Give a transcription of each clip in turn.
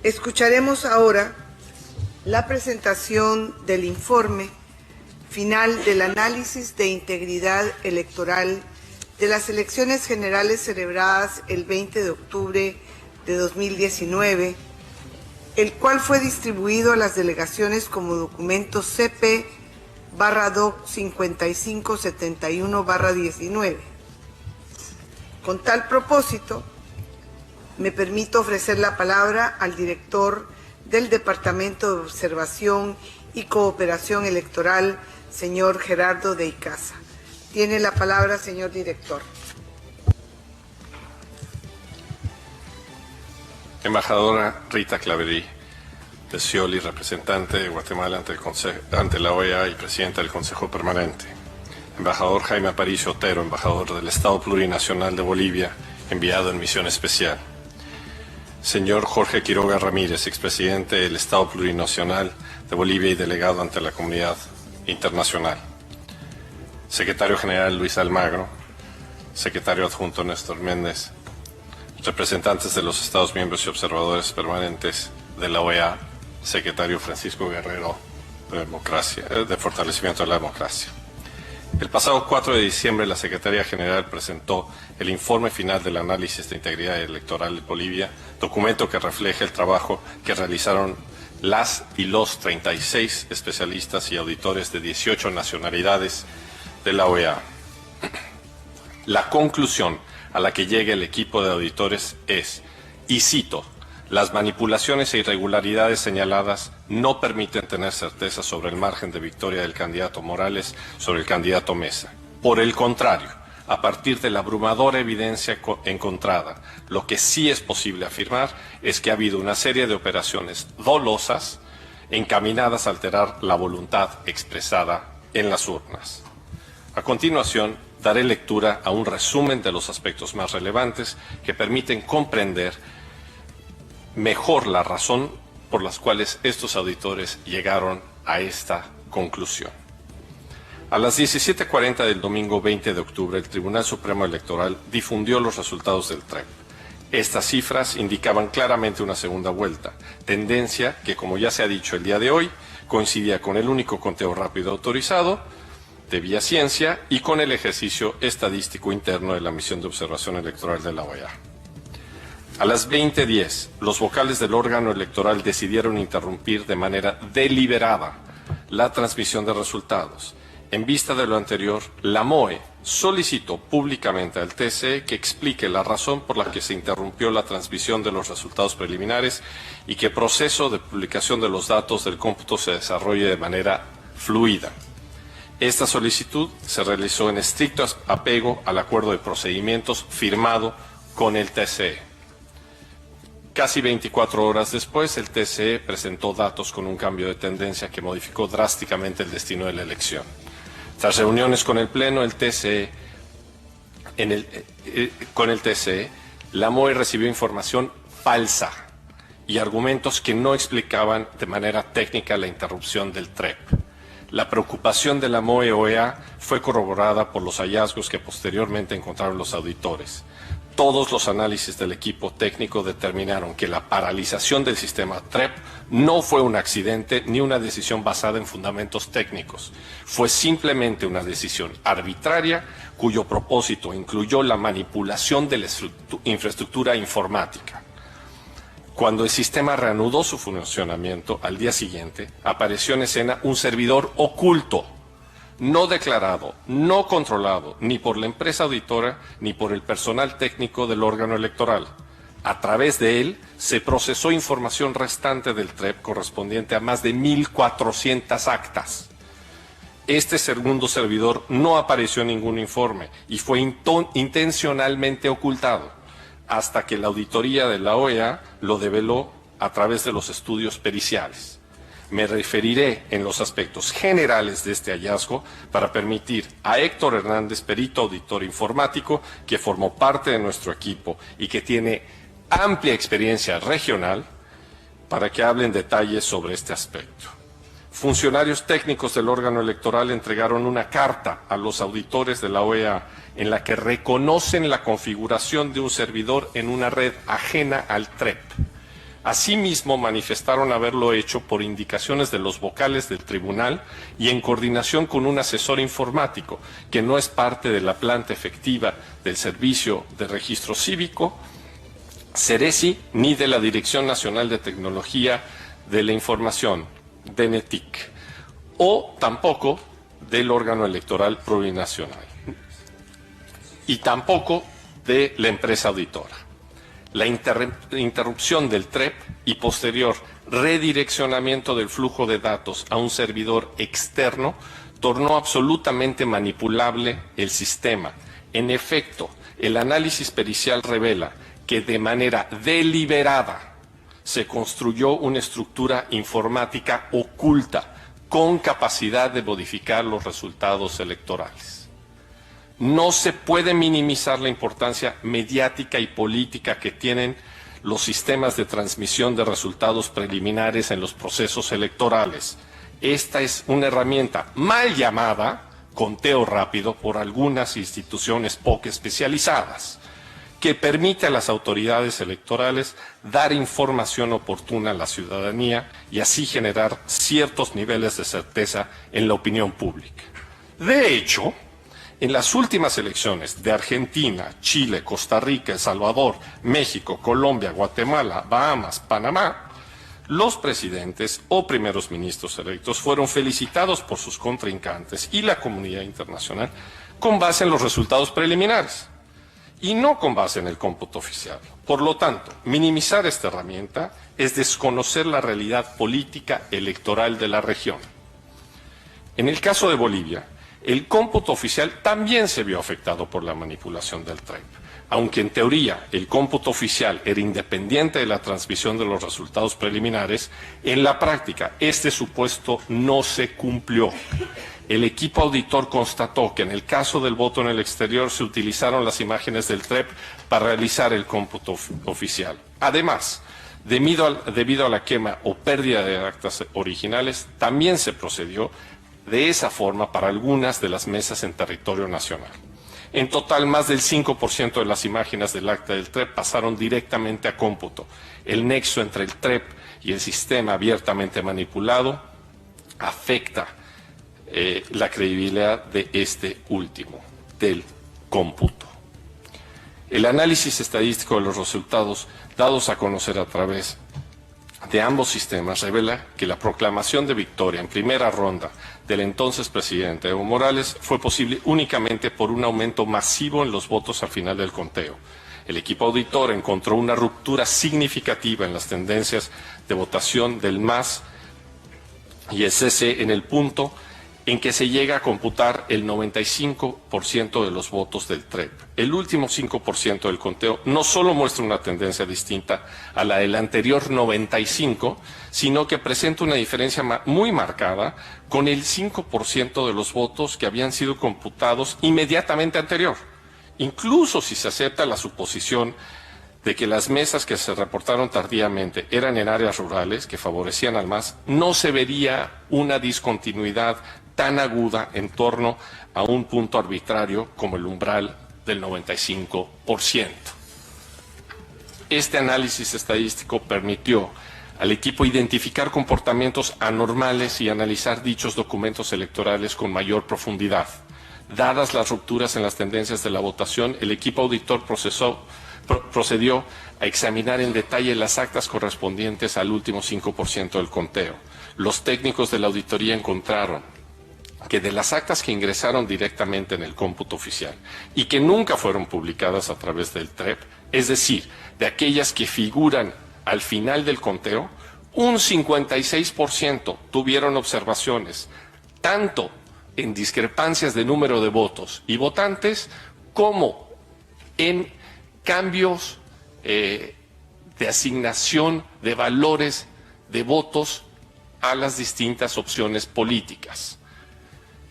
Escucharemos ahora la presentación del informe final del análisis de integridad electoral de las elecciones generales celebradas el 20 de octubre de 2019, el cual fue distribuido a las delegaciones como documento CP/DOC 5571/19. Con tal propósito, me permito ofrecer la palabra al director del Departamento de Observación y Cooperación Electoral, señor Gerardo de Icaza. Tiene la palabra, señor director. Embajadora Rita Claverí, de Scioli, representante de Guatemala ante la OEA y presidenta del Consejo Permanente. Embajador Jaime Aparicio Otero, embajador del Estado Plurinacional de Bolivia, enviado en misión especial. Señor Jorge Quiroga Ramírez, expresidente del Estado Plurinacional de Bolivia y delegado ante la comunidad internacional. Secretario General Luis Almagro, secretario adjunto Néstor Méndez, representantes de los Estados miembros y observadores permanentes de la OEA, secretario Francisco Guerrero de Fortalecimiento de la Democracia. El pasado 4 de diciembre, la Secretaría General presentó el informe final del análisis de integridad electoral de Bolivia, documento que refleja el trabajo que realizaron las y los 36 especialistas y auditores de 18 nacionalidades de la OEA. La conclusión a la que llega el equipo de auditores es, y cito, las manipulaciones e irregularidades señaladas no permiten tener certeza sobre el margen de victoria del candidato Morales sobre el candidato Mesa. Por el contrario, a partir de la abrumadora evidencia encontrada, lo que sí es posible afirmar es que ha habido una serie de operaciones dolosas encaminadas a alterar la voluntad expresada en las urnas. A continuación, daré lectura a un resumen de los aspectos más relevantes que permiten comprender mejor la razón por las cuales estos auditores llegaron a esta conclusión. A las 17:40 del domingo 20 de octubre, el Tribunal Supremo Electoral difundió los resultados del TREP. Estas cifras indicaban claramente una segunda vuelta, tendencia que, como ya se ha dicho el día de hoy, coincidía con el único conteo rápido autorizado de vía ciencia y con el ejercicio estadístico interno de la misión de observación electoral de la OEA. A las 20:10, los vocales del órgano electoral decidieron interrumpir de manera deliberada la transmisión de resultados. En vista de lo anterior, la MOE solicitó públicamente al TSE que explique la razón por la que se interrumpió la transmisión de los resultados preliminares y que el proceso de publicación de los datos del cómputo se desarrolle de manera fluida. Esta solicitud se realizó en estricto apego al acuerdo de procedimientos firmado con el TSE. Casi 24 horas después, el TSE presentó datos con un cambio de tendencia que modificó drásticamente el destino de la elección. Tras reuniones con el Pleno, con el TSE, la MOE recibió información falsa y argumentos que no explicaban de manera técnica la interrupción del TREP. La preocupación de la MOE-OEA fue corroborada por los hallazgos que posteriormente encontraron los auditores. Todos los análisis del equipo técnico determinaron que la paralización del sistema TREP no fue un accidente ni una decisión basada en fundamentos técnicos. Fue simplemente una decisión arbitraria cuyo propósito incluyó la manipulación de la infraestructura informática. Cuando el sistema reanudó su funcionamiento al día siguiente, apareció en escena un servidor oculto, no declarado, no controlado, ni por la empresa auditora, ni por el personal técnico del órgano electoral. A través de él se procesó información restante del TREP correspondiente a más de 1.400 actas. Este segundo servidor no apareció en ningún informe y fue intencionalmente ocultado, hasta que la auditoría de la OEA lo develó a través de los estudios periciales. Me referiré en los aspectos generales de este hallazgo para permitir a Héctor Hernández, perito auditor informático, que formó parte de nuestro equipo y que tiene amplia experiencia regional, para que hablen detalles sobre este aspecto. Funcionarios técnicos del órgano electoral entregaron una carta a los auditores de la OEA en la que reconocen la configuración de un servidor en una red ajena al TREP. Asimismo, manifestaron haberlo hecho por indicaciones de los vocales del tribunal y en coordinación con un asesor informático, que no es parte de la planta efectiva del Servicio de Registro Cívico, Ceresi, ni de la Dirección Nacional de Tecnología de la Información, DENETIC, o tampoco del órgano electoral plurinacional, y tampoco de la empresa auditora. La interrupción del TREP y posterior redireccionamiento del flujo de datos a un servidor externo tornó absolutamente manipulable el sistema. En efecto, el análisis pericial revela que de manera deliberada se construyó una estructura informática oculta con capacidad de modificar los resultados electorales. No se puede minimizar la importancia mediática y política que tienen los sistemas de transmisión de resultados preliminares en los procesos electorales. Esta es una herramienta mal llamada conteo rápido por algunas instituciones poco especializadas, que permite a las autoridades electorales dar información oportuna a la ciudadanía y así generar ciertos niveles de certeza en la opinión pública. De hecho, en las últimas elecciones de Argentina, Chile, Costa Rica, El Salvador, México, Colombia, Guatemala, Bahamas, Panamá, los presidentes o primeros ministros electos fueron felicitados por sus contrincantes y la comunidad internacional con base en los resultados preliminares y no con base en el cómputo oficial. Por lo tanto, minimizar esta herramienta es desconocer la realidad política electoral de la región. En el caso de Bolivia, el cómputo oficial también se vio afectado por la manipulación del TREP. Aunque en teoría el cómputo oficial era independiente de la transmisión de los resultados preliminares, en la práctica este supuesto no se cumplió. El equipo auditor constató que en el caso del voto en el exterior se utilizaron las imágenes del TREP para realizar el cómputo oficial. Además, debido a la quema o pérdida de actas originales, también se procedió de esa forma para algunas de las mesas en territorio nacional. En total, más del 5% de las imágenes del acta del TREP pasaron directamente a cómputo. El nexo entre el TREP y el sistema abiertamente manipulado afecta la credibilidad de este último, del cómputo. El análisis estadístico de los resultados dados a conocer a través de ambos sistemas revela que la proclamación de victoria en primera ronda del entonces presidente Evo Morales fue posible únicamente por un aumento masivo en los votos al final del conteo. El equipo auditor encontró una ruptura significativa en las tendencias de votación del MAS y el CC en el punto en que se llega a computar el 95% de los votos del TREP. El último 5% del conteo no solo muestra una tendencia distinta a la del anterior 95%, sino que presenta una diferencia muy marcada con el 5% de los votos que habían sido computados inmediatamente anterior. Incluso si se acepta la suposición de que las mesas que se reportaron tardíamente eran en áreas rurales que favorecían al MAS, no se vería una discontinuidad tan aguda en torno a un punto arbitrario como el umbral del 95%. Este análisis estadístico permitió al equipo identificar comportamientos anormales y analizar dichos documentos electorales con mayor profundidad. Dadas las rupturas en las tendencias de la votación, el equipo auditor procedió a examinar en detalle las actas correspondientes al último 5% del conteo. Los técnicos de la auditoría encontraron que de las actas que ingresaron directamente en el cómputo oficial y que nunca fueron publicadas a través del TREP, es decir, de aquellas que figuran al final del conteo, un 56% tuvieron observaciones, tanto en discrepancias de número de votos y votantes, como en cambios de asignación de valores de votos a las distintas opciones políticas.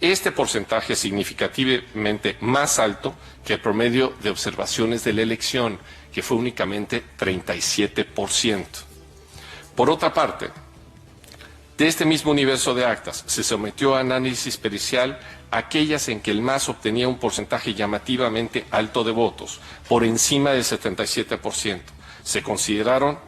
Este porcentaje es significativamente más alto que el promedio de observaciones de la elección, que fue únicamente 37%. Por otra parte, de este mismo universo de actas se sometió a análisis pericial aquellas en que el MAS obtenía un porcentaje llamativamente alto de votos, por encima del 77%. Se consideraron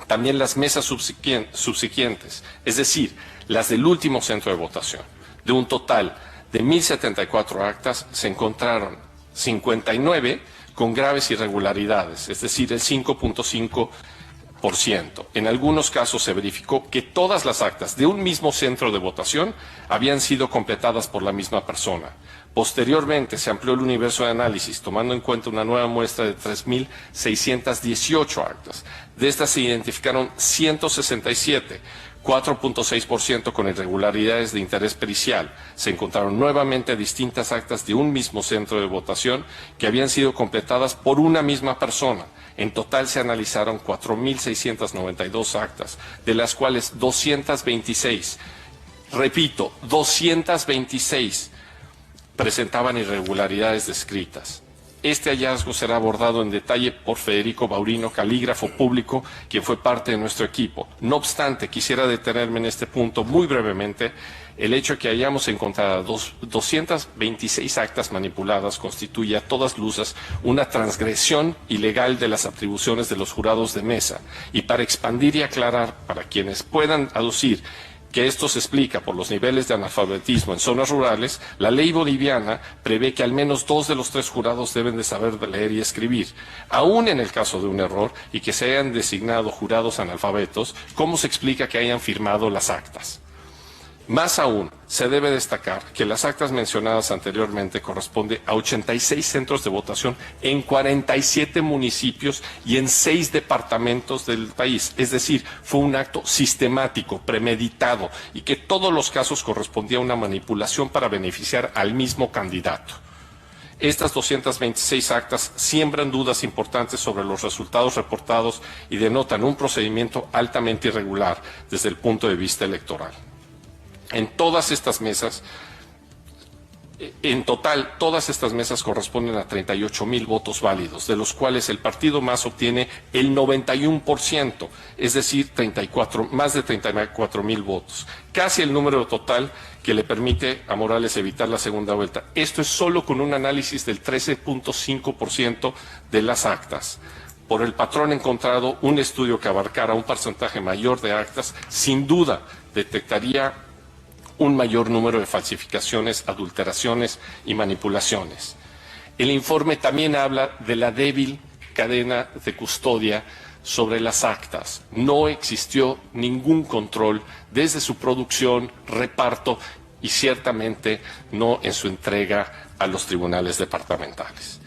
También las mesas subsiguientes, es decir, las del último centro de votación. De un total de 1.074 actas, se encontraron 59 con graves irregularidades, es decir, el 5.5%. En algunos casos se verificó que todas las actas de un mismo centro de votación habían sido completadas por la misma persona. Posteriormente se amplió el universo de análisis, tomando en cuenta una nueva muestra de 3.618 actas. De estas se identificaron 167, 4.6% con irregularidades de interés pericial. Se encontraron nuevamente distintas actas de un mismo centro de votación que habían sido completadas por una misma persona. En total se analizaron 4.692 actas, de las cuales 226, repito, 226 presentaban irregularidades descritas. Este hallazgo será abordado en detalle por Federico Baurino, calígrafo público, quien fue parte de nuestro equipo. No obstante, quisiera detenerme en este punto muy brevemente. El hecho de que hayamos encontrado 226 actas manipuladas constituye a todas luces una transgresión ilegal de las atribuciones de los jurados de mesa. Y para expandir y aclarar, para quienes puedan aducir que esto se explica por los niveles de analfabetismo en zonas rurales, la ley boliviana prevé que al menos 2 de los 3 jurados deben de saber leer y escribir. Aún en el caso de un error y que se hayan designado jurados analfabetos, ¿cómo se explica que hayan firmado las actas? Más aún, se debe destacar que las actas mencionadas anteriormente corresponden a 86 centros de votación en 47 municipios y en 6 departamentos del país. Es decir, fue un acto sistemático, premeditado, y que todos los casos correspondía a una manipulación para beneficiar al mismo candidato. Estas 226 actas siembran dudas importantes sobre los resultados reportados y denotan un procedimiento altamente irregular desde el punto de vista electoral. En todas estas mesas, en total, todas estas mesas corresponden a 38,000 votos válidos, de los cuales el partido MAS obtiene el 91%, es decir, más de 34,000 votos, casi el número total que le permite a Morales evitar la segunda vuelta. Esto es solo con un análisis del 13.5% de las actas. Por el patrón encontrado, un estudio que abarcara un porcentaje mayor de actas, sin duda detectaría un mayor número de falsificaciones, adulteraciones y manipulaciones. El informe también habla de la débil cadena de custodia sobre las actas. No existió ningún control desde su producción, reparto y ciertamente no en su entrega a los tribunales departamentales.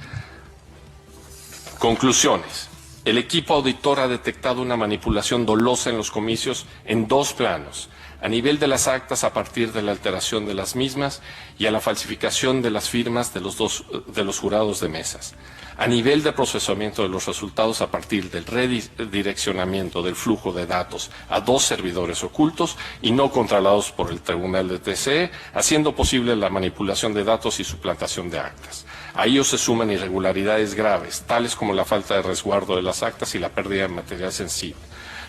Conclusiones. El equipo auditor ha detectado una manipulación dolosa en los comicios en 2 planos. A nivel de las actas a partir de la alteración de las mismas y a la falsificación de las firmas de los jurados de mesas. A nivel de procesamiento de los resultados a partir del redireccionamiento del flujo de datos a 2 servidores ocultos y no controlados por el Tribunal de TCE, haciendo posible la manipulación de datos y suplantación de actas. A ello se suman irregularidades graves, tales como la falta de resguardo de las actas y la pérdida de material sensible.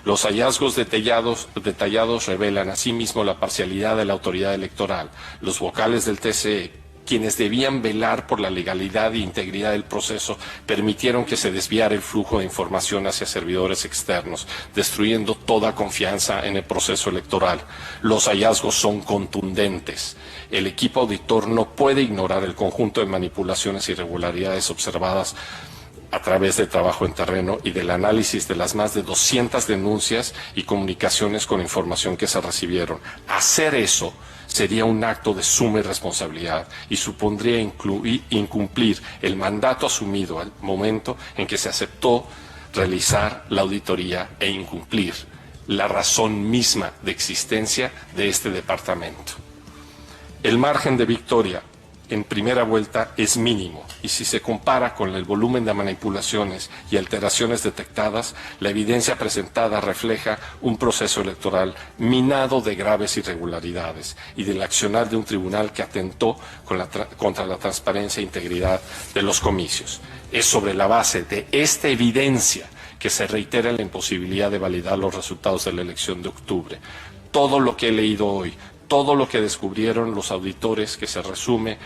Los hallazgos detallados revelan asimismo la parcialidad de la autoridad electoral. Los vocales del TCE, quienes debían velar por la legalidad e integridad del proceso, permitieron que se desviara el flujo de información hacia servidores externos, destruyendo toda confianza en el proceso electoral. Los hallazgos son contundentes. El equipo auditor no puede ignorar el conjunto de manipulaciones e irregularidades observadas a través del trabajo en terreno y del análisis de las más de 200 denuncias y comunicaciones con información que se recibieron. Hacer eso sería un acto de suma irresponsabilidad y supondría incumplir el mandato asumido al momento en que se aceptó realizar la auditoría e incumplir la razón misma de existencia de este departamento. El margen de victoria en primera vuelta es mínimo y si se compara con el volumen de manipulaciones y alteraciones detectadas, la evidencia presentada refleja un proceso electoral minado de graves irregularidades y del accionar de un tribunal que atentó contra la transparencia e integridad de los comicios. Es sobre la base de esta evidencia que se reitera la imposibilidad de validar los resultados de la elección de octubre. Todo lo que he leído hoy, todo lo que descubrieron los auditores, que se resume,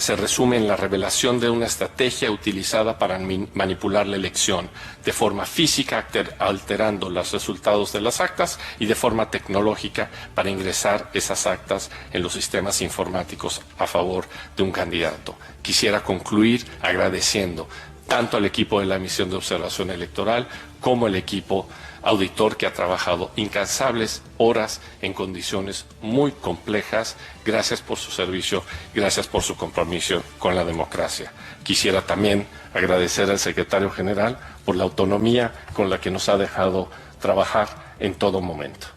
se resume en la revelación de una estrategia utilizada para manipular la elección, de forma física alterando los resultados de las actas y de forma tecnológica para ingresar esas actas en los sistemas informáticos a favor de un candidato. Quisiera concluir agradeciendo tanto al equipo de la Misión de Observación Electoral como al equipo auditor que ha trabajado incansables horas en condiciones muy complejas. Gracias por su servicio, gracias por su compromiso con la democracia. Quisiera también agradecer al secretario general por la autonomía con la que nos ha dejado trabajar en todo momento.